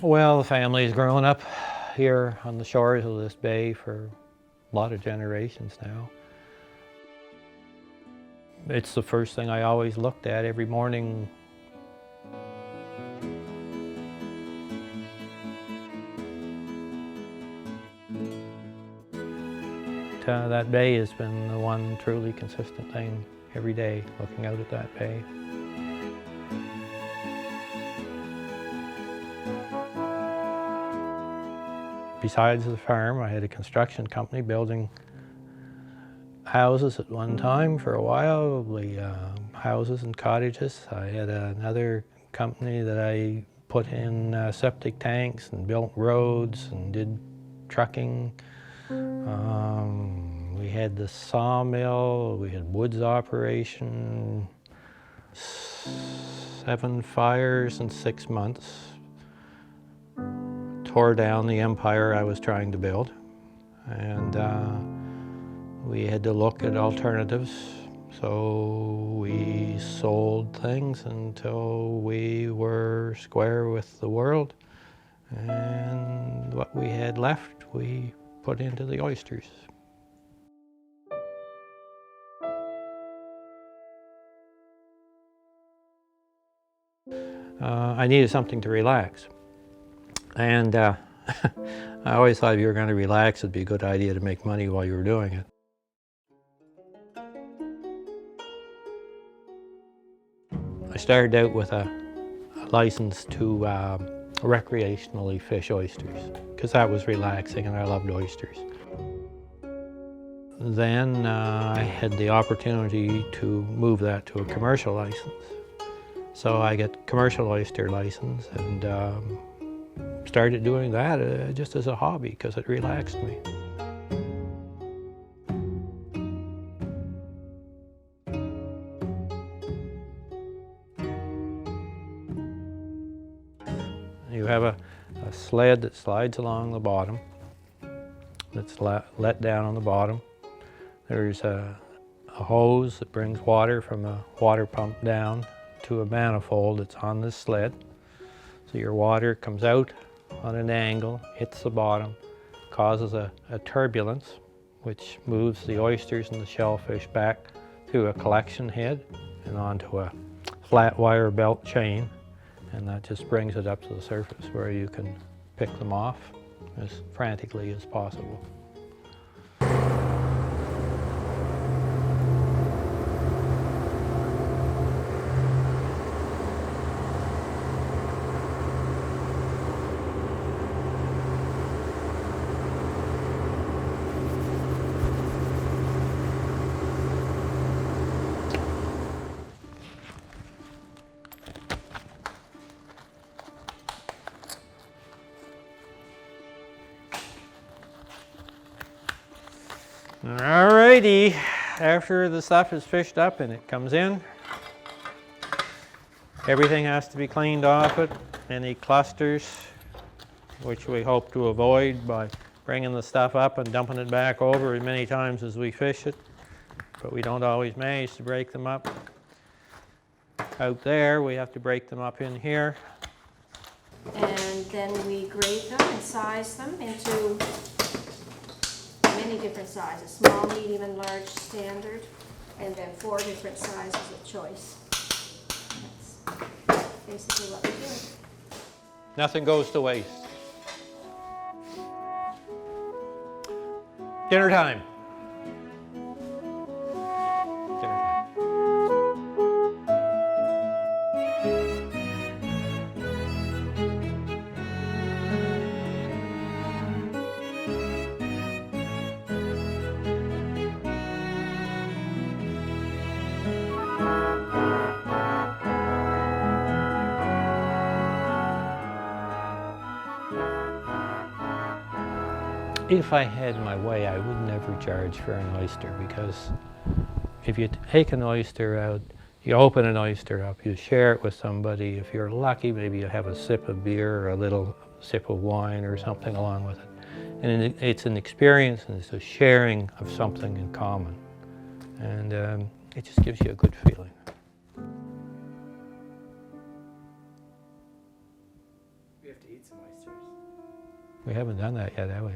Well, the family's grown up here on the shores of this bay for a lot of generations now. It's the first thing I always looked at every morning. That bay has been the one truly consistent thing every day, looking out at that bay. Besides the farm, I had a construction company building houses at one time for a while, houses and cottages. I had another company that I put in septic tanks and built roads and did trucking. We had the sawmill, we had woods operation, 7 fires in 6 months. Tore down the empire I was trying to build, and we had to look at alternatives. So we sold things until we were square with the world, and what we had left we put into the oysters. I needed something to relax, and I always thought if you were going to relax, it'd be a good idea to make money while you were doing it. I started out with a license to recreationally fish oysters, because that was relaxing and I loved oysters. Then I had the opportunity to move that to a commercial license. So I got commercial oyster license and started doing that just as a hobby because it relaxed me. You have a sled that slides along the bottom, that's let down on the bottom. There's a hose that brings water from a water pump down to a manifold that's on this sled. So your water comes out on an angle, hits the bottom, causes a turbulence, which moves the oysters and the shellfish back through a collection head and onto a flat wire belt chain, and that just brings it up to the surface where you can pick them off as frantically as possible. Alrighty, after the stuff is fished up and it comes in, everything has to be cleaned off it. Any clusters, which we hope to avoid by bringing the stuff up and dumping it back over as many times as we fish it, but we don't always manage to break them up. Out there, we have to break them up in here. And then we grade them and size them into many different sizes, small, medium, and large standard, and then 4 different sizes of choice. That's basically what we do. Nothing goes to waste. Dinner time. Dinner time. If I had my way, I would never charge for an oyster, because if you take an oyster out, you open an oyster up, you share it with somebody. If you're lucky, maybe you have a sip of beer or a little sip of wine or something along with it. And it's an experience, and it's a sharing of something in common. And it just gives you a good feeling. We have to eat some oysters. We haven't done that yet, have we?